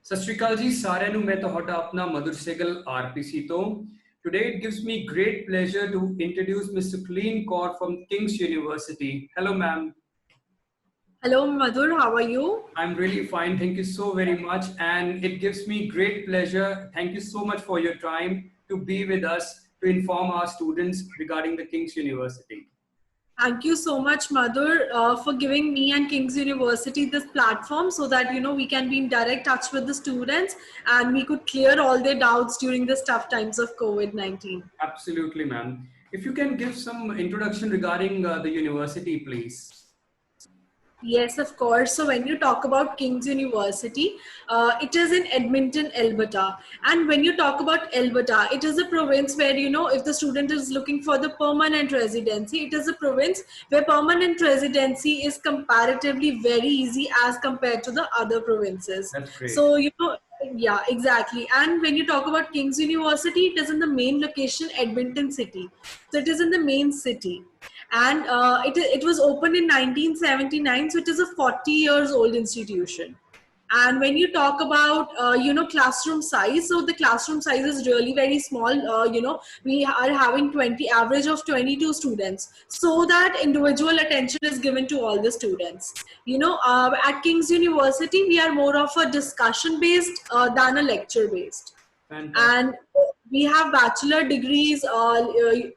ਸਤਿ ਸ਼੍ਰੀ ਅਕਾਲ ਜੀ ਸਾਰਿਆਂ ਨੂੰ ਮੈਂ ਤੁਹਾਡਾ ਆਪਣਾ ਮਧੁਰ ਸਹਿਗਲ ਆਰਪੀਸੀ ਤੋਂ Today it gives me great pleasure to introduce Mr. Colleen Kaur from King's University. Hello ma'am. Hello Madhur, how are you? I'm really fine, thank you so very much, and it gives me great pleasure. Thank you so much for your time to be with us to inform our students regarding the King's University. Thank you so much Madhur for giving me and King's University this platform so that we can be in direct touch with the students and we could clear all their doubts during this tough times of COVID-19. Absolutely ma'am. If you can give some introduction regarding the university please. Yes, of course. So when you talk about King's University, it is in Edmonton, Alberta. And when you talk about Alberta, it is a province where, if the student is looking for the permanent residency, it is a province where permanent residency is comparatively very easy as compared to the other provinces. That's great. So, yeah, exactly. And when you talk about King's University, it is in the main location, Edmonton City. So it is in the main city. And it was opened in 1979, so it is a 40 years old institution. And when you talk about classroom size, so the classroom size is really very small. We are having average of 22 students, so that individual attention is given to all the students. At King's University we are more of a discussion based than a lecture based. And we have bachelor degrees. And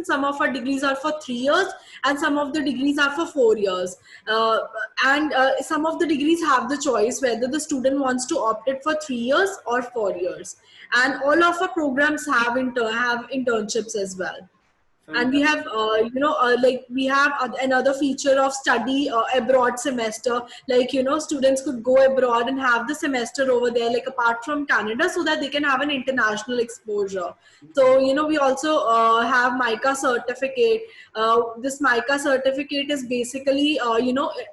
some of our degrees are for 3 years, and some of the degrees are for 4 years. And some of the degrees have the choice whether the student wants to opt it for 3 years or 4 years. And all of our programs have internships as well. And we have we have another feature of study abroad semester. Students could go abroad and have the semester over there, like apart from Canada, so that they can have an international exposure. So we also have MICA certificate. This MICA certificate is basically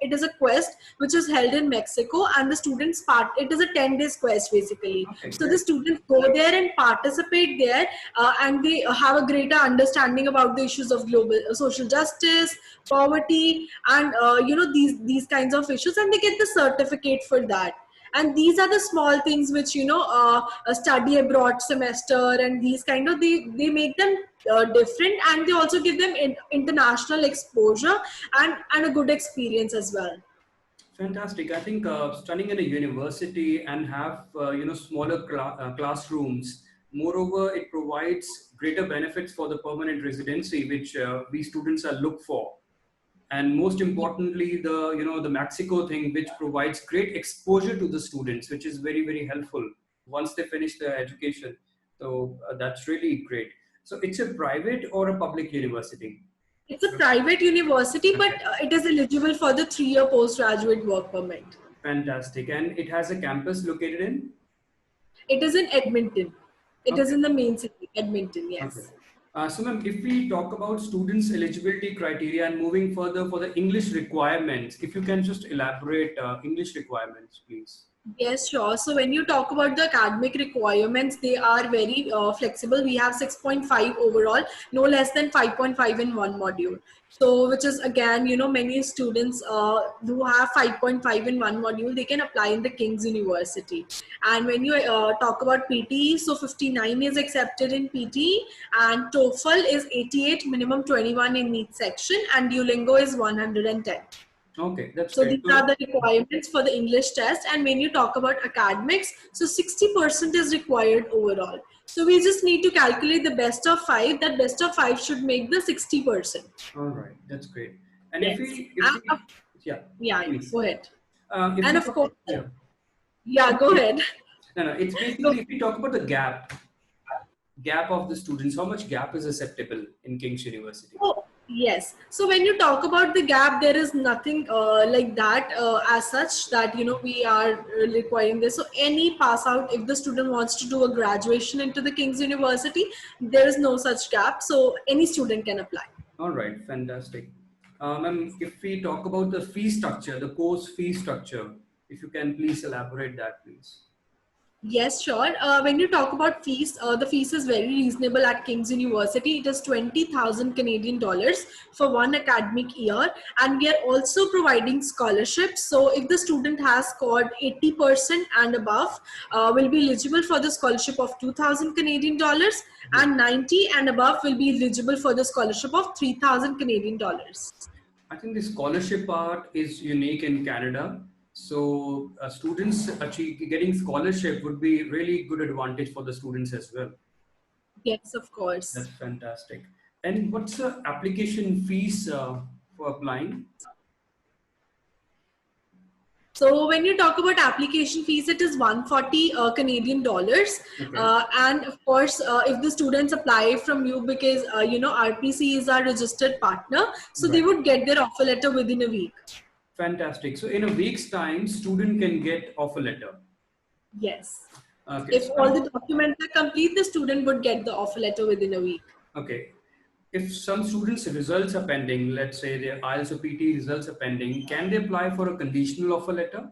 it is a quest which is held in Mexico, and the students it is a 10 days quest basically. Okay, so the students go there and participate there, and they have a greater understanding about the issues of global social justice, poverty, and these kinds of issues, and they get the certificate for that. And these are the small things which a study abroad semester and these kind of they make them different, and they also give them international exposure and a good experience as well. Fantastic. I think studying in a university and have smaller classrooms. Moreover, it provides greater benefits for the permanent residency, which we students are look for. And most importantly, the Mexico thing, which provides great exposure to the students, which is very, very helpful once they finish their education. So that's really great. So it's a private or a public university? It's a private university, but it is eligible for the 3-year postgraduate work permit. Fantastic. And it has a campus located in? It is in Edmonton. It is in the main city, Edmonton, yes. Okay. So ma'am, if we talk about students' eligibility criteria and moving further for the English requirements, if you can just elaborate English requirements, please. Yes, sure. So when you talk about the academic requirements, they are very flexible. We have 6.5 overall, no less than 5.5 in one module. So which is again, many students who have 5.5 in one module, they can apply in the King's University. And when you talk about PTE, so 59 is accepted in PTE, and TOEFL is 88, minimum 21 in each section, and Duolingo is 110. Okay, that's so great. These are the requirements for the English test. And when you talk about academics, so 60% is required overall. So we just need to calculate the best of 5. That best of 5 should make the 60%. All right, that's great. And yes. Please. Go ahead. And of course, go ahead. No, it's basically if we talk about the gap of the students, how much gap is acceptable in King's University? Yes. So when you talk about the gap, there is nothing like that as such that, we are requiring this. So any pass out, if the student wants to do a graduation into the King's University, there is no such gap. So any student can apply. All right. Fantastic. Ma'am, if we talk about the fee structure, the course fee structure, if you can please elaborate that, please. Yes, sure. When you talk about fees, the fees is very reasonable at King's University. It is 20,000 Canadian dollars for one academic year, and we are also providing scholarships. So, if the student has scored 80% and above, will be eligible for the scholarship of 2,000 Canadian dollars, and 90 and above will be eligible for the scholarship of 3,000 Canadian dollars. I think the scholarship part is unique in Canada. So students getting scholarship would be really good advantage for the students as well. Yes, of That's course. fantastic. And what's the application fees for applying? So when you talk about application fees, it is 140 Canadian dollars. Okay. And of course, if the students apply from you, because RPC is our registered partner, so they Right. would get their offer letter within a week. Fantastic. So in a week's time, student can get offer letter. Yes. Okay. If all the documents are complete, the student would get the offer letter within a week. Okay. If some students' results are pending, let's say their IELTS or PT results are pending, can they apply for a conditional offer letter?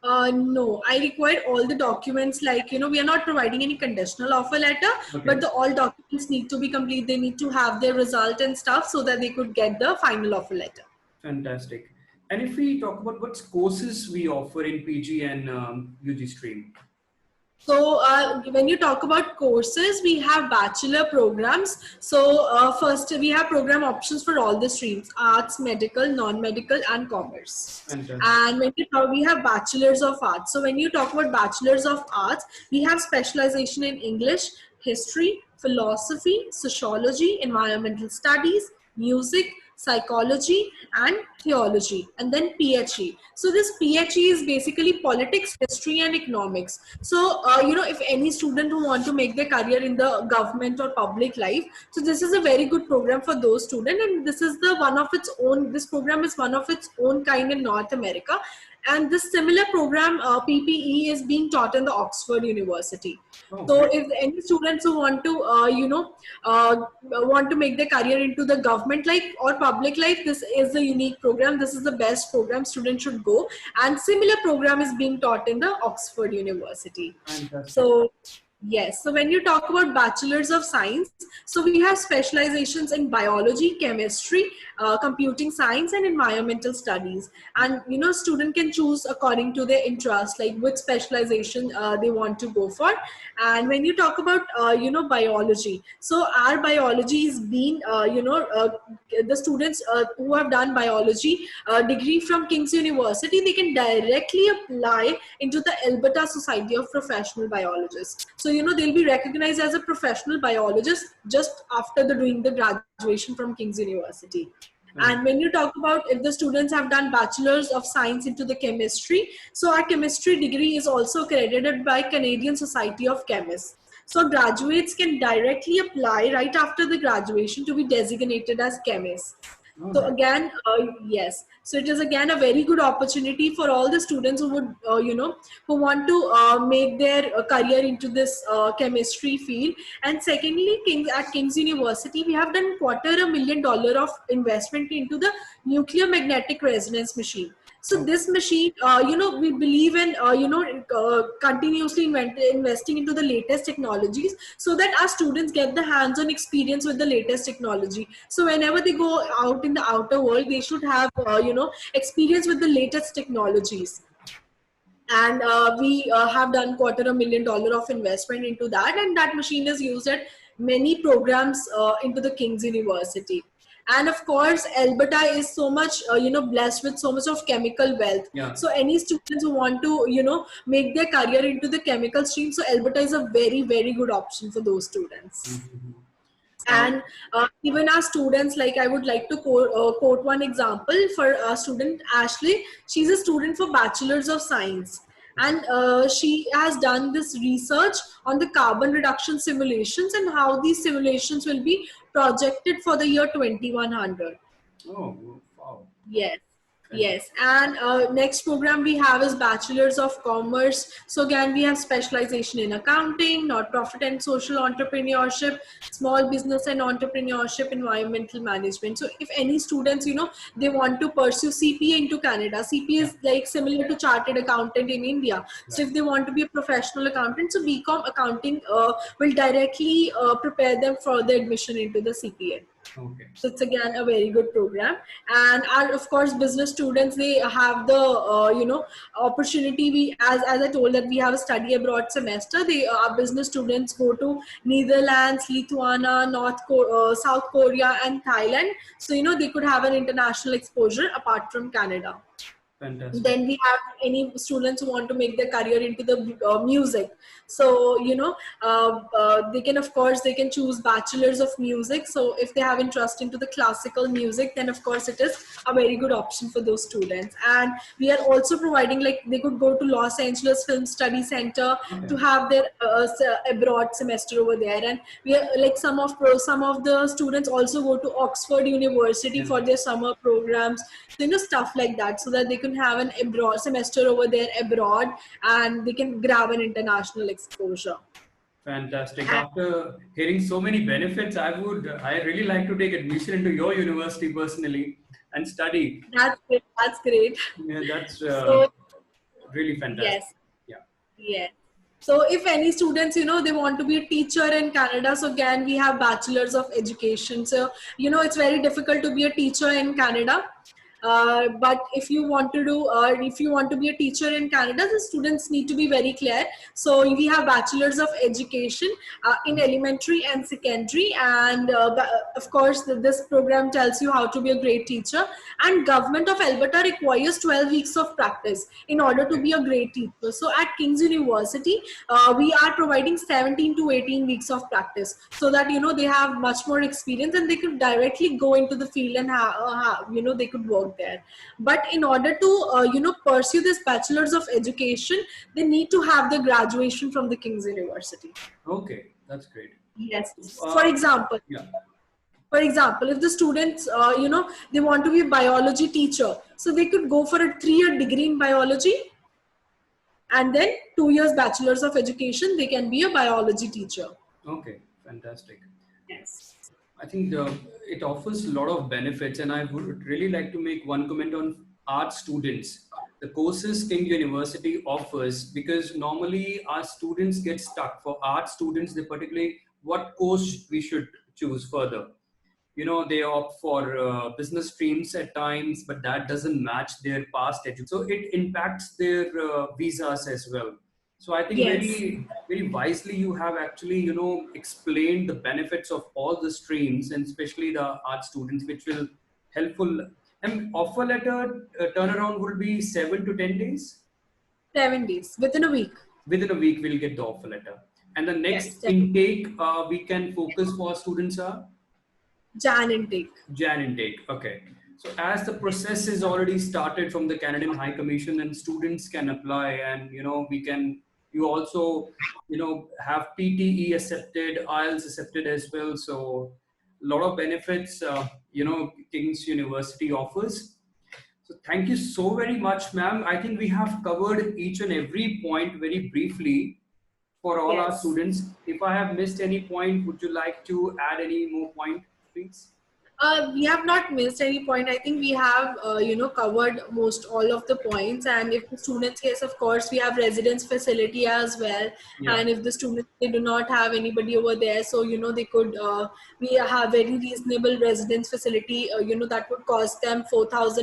No, I require all the documents, like, we are not providing any conditional offer letter, Okay. but all documents need to be complete. They need to have their result and stuff so that they could get the final offer letter. Fantastic. And if we talk about what courses we offer in PG and UG stream. So when you talk about courses, we have bachelor programs. So first we have program options for all the streams: arts, medical, non-medical, and commerce. Fantastic. And when we have bachelors of arts. So when you talk about bachelors of arts, we have specialization in English, history, philosophy, sociology, environmental studies, music, psychology, and theology, and then PhD. So this PhD is basically politics, history, and economics. So if any student who want to make their career in the government or public life, so this is a very good program for those students, and this is the one of its own. This program is one of its own kind in North America, and this similar program, PPE, is being taught in the Oxford University. Oh, So great. if any students who want to want to make their career into the government life or public life, this is a unique program. This is the best program students should go, and similar program is being taught in the Oxford University. Fantastic. So yes, so when you talk about bachelors of science, so we have specializations in biology, chemistry, computing science, and environmental studies. And student can choose according to their interest, like which specialization they want to go for. And when you talk about biology, so our biology is being the students who have done biology degree from King's University, they can directly apply into the Alberta Society of Professional Biologists. So they'll be recognized as a professional biologist just after doing the graduation from King's University. And when you talk about if the students have done bachelors of science into the chemistry, so our chemistry degree is also accredited by Canadian Society of Chemists. So graduates can directly apply right after the graduation to be designated as chemists. All So right. again, yes. So it is again a very good opportunity for all the students who would, who want to make their career into this chemistry field. And secondly, at King's University, we have done $250,000 of investment into the nuclear magnetic resonance machine. So this machine, we believe in, continuously investing into the latest technologies so that our students get the hands-on experience with the latest technology. So whenever they go out in the outer world, they should have, experience with the latest technologies. And we have done $250,000 of investment into that, and that machine is used at many programs into the King's University. And of course, Alberta is so much blessed with so much of chemical wealth. Yeah. So any students who want to make their career into the chemical stream, so Alberta is a very, very good option for those students. And even our students, like I would like to quote one example for a student, Ashley. She's a student for Bachelor's of Science, and she has done this research on the carbon reduction simulations and how these simulations will be projected for the year 2100. Oh, wow. Yes. Yes, and next program we have is Bachelor's of Commerce. So again, we have specialization in accounting, not-profit and social entrepreneurship, small business and entrepreneurship, environmental management. So if any students, they want to pursue CPA into Canada, CPA Yeah. is like similar to chartered accountant in India. So Right. if they want to be a professional accountant, so BCom accounting will directly prepare them for the admission into the CPA. Okay. So it's again a very good program, and our, of course, business students, they have the opportunity. We, as I told, that we have a study abroad semester. They our business students go to Netherlands, Lithuania, South Korea, and Thailand. So they could have an international exposure apart from Canada. Fantastic. Then we have any students who want to make their career into the music. So they can, of course, they can choose bachelors of music. So if they have interest into the classical music, then of course it is a very good option for those students. And we are also providing, like, they could go to Los Angeles Film Study Center Okay. to have their abroad semester over there. And we are like, some of the students also go to Oxford University Yeah. for their summer programs. So stuff like that, so that they can have an abroad semester over there abroad, and they can grab an international exposure. Fantastic. And After hearing so many benefits, I really like to take admission into your university personally and study. that's great. That's great. Yeah, that's So really fantastic. yes, Yeah. yes. So if any students, they want to be a teacher in Canada, so again, we have bachelors of education. So, it's very difficult to be a teacher in Canada. But if you want to if you want to be a teacher in Canada, the students need to be very clear. So we have bachelors of education in elementary and secondary, and of course, this program tells you how to be a great teacher. And government of Alberta requires 12 weeks of practice in order to Okay. be a great teacher. So at King's University, we are providing 17 to 18 weeks of practice, so that they have much more experience, and they could directly go into the field, and they could work there. But in order to pursue this bachelor's of education, they need to have the graduation from the King's University. Okay. That's great. Yes. For Uh, example, yeah. if the students, they want to be a biology teacher, so they could go for a 3-year degree in biology, and then 2 years bachelor's of education, they can be a biology teacher. Okay. Fantastic. Yes. I think it offers a lot of benefits, and I would really like to make one comment on art students. The courses King University offers, because normally our students get stuck. For art students, they particularly what course we should choose further. They opt for business streams at times, but that doesn't match their past education, so it impacts their visas as well. So I think Yes. very very wisely you have actually explained the benefits of all the streams, and especially the art students, which will helpful. And offer letter turnaround will be 7 to 10 days. 7 days, within a week. Within a week we'll get the offer letter, and the Yes. next intake we can focus for students are Jan intake. Jan intake. Okay. So as the process is already started from the Canadian High Commission, and students can apply, and you also have PTE accepted, IELTS accepted as well. So a lot of benefits King's University offers. So thank you so very much, ma'am. I think we have covered each and every point very briefly for all our Yes. students. If I have missed any point, would you like to add any more point, please? We have not missed any point. I think we have, covered most all of the points. And if the students, yes, of course, we have residence facility as well. Yeah. And if the students, they do not have anybody over there, so they could. We have very reasonable residence facility. That would cost them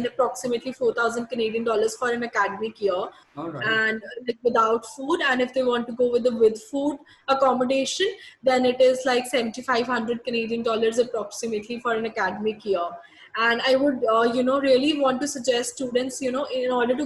approximately 4,000 Canadian dollars for an academic year, All right. and like without food. And if they want to go with food accommodation, then it is like 7,500 Canadian dollars approximately for an academic year. And I would really want to suggest students, in order to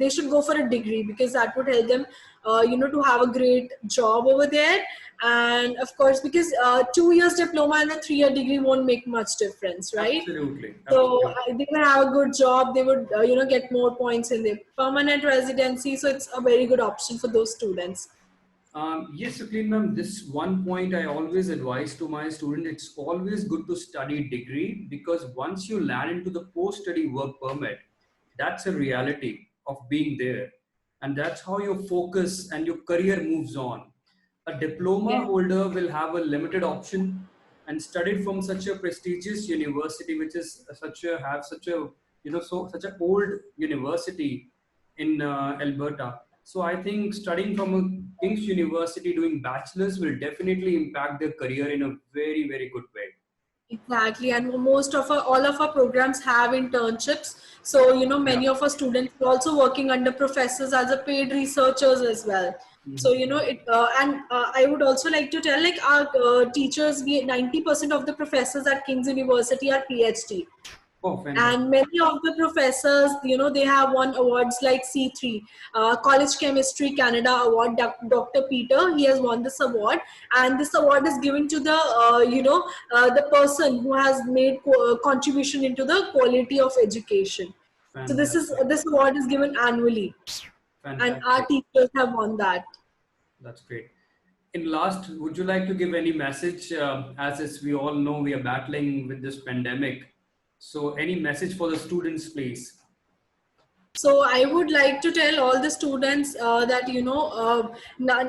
they should go for a degree, because that would help them to have a great job over there. And of course, because 2 years diploma and a 3-year degree won't make much difference, right? Absolutely. So Absolutely. they would have a good job. They would, get more points in their permanent residency. So it's a very good option for those students. Yes, Suklin ma'am, this one point I always advise to my student, it's always good to study degree, because once you land into the post-study work permit, That's a reality of being there. And that's how your focus and your career moves on. A diploma Yeah. holder will have a limited option and studied from such a prestigious university, which is such a such a old university in Alberta. So I think studying from a King's University doing bachelor's will definitely impact their career in a very good way. Exactly, and most of our all of our programs have internships. So Yeah. many of our students are also working under professors as a paid researchers as well. So Mhm. it and I would also like to tell, like, our teachers, we 90% of the professors at King's University are PhD, Oh, fantastic. and many of the professors, they have won awards like C3, College Chemistry Canada Award. Dr. Peter, he has won this award, and this award is given to the the person who has made contribution into the quality of education. So Fantastic. this award is given annually, and our Fantastic. teachers have won that. That's great. In last, would you like to give any message, as we all know, we are battling with this pandemic. So any message for the students, please? So I would like to tell all the students that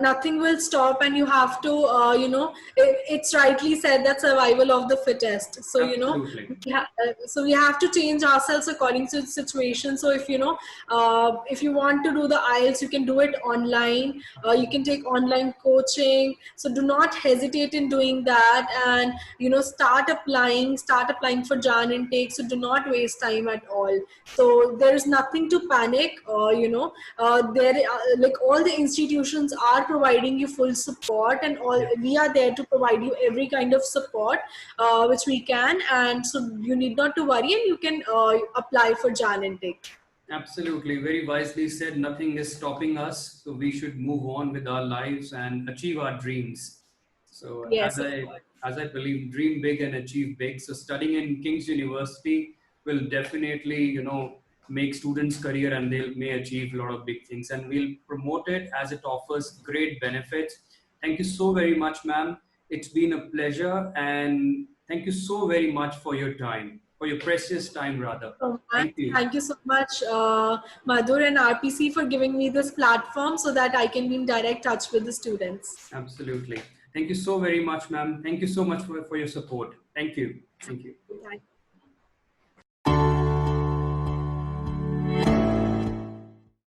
nothing will stop, and you have to it's rightly said that survival of the fittest. So Absolutely. so we have to change ourselves according to the situation. So if you want to do the IELTS, you can do it online. You can take online coaching. So do not hesitate in doing that, and start applying for Jan intake. So do not waste time at all. So there is nothing to panic. There like all the institutions are providing you full support, and all Yeah. we are there to provide you every kind of support which we can, and so you need not to worry, and you can apply for Jan intake. Absolutely. Very wisely said. Nothing is stopping us. So we should move on with our lives and achieve our dreams. So Yes, of course. as I believe, dream big and achieve big. So studying in King's University will definitely, make students' career and they may achieve a lot of big things. And we'll promote it as it offers great benefits. Thank you so very much, ma'am. It's been a pleasure, and thank you so very much for your time, for your precious time, rather. So much. Thank you. Thank you so much, Madhur and RPC, for giving me this platform so that I can be in direct touch with the students. Absolutely. Thank you so very much, ma'am. Thank you so much for your support. Thank you. Thank you. Thank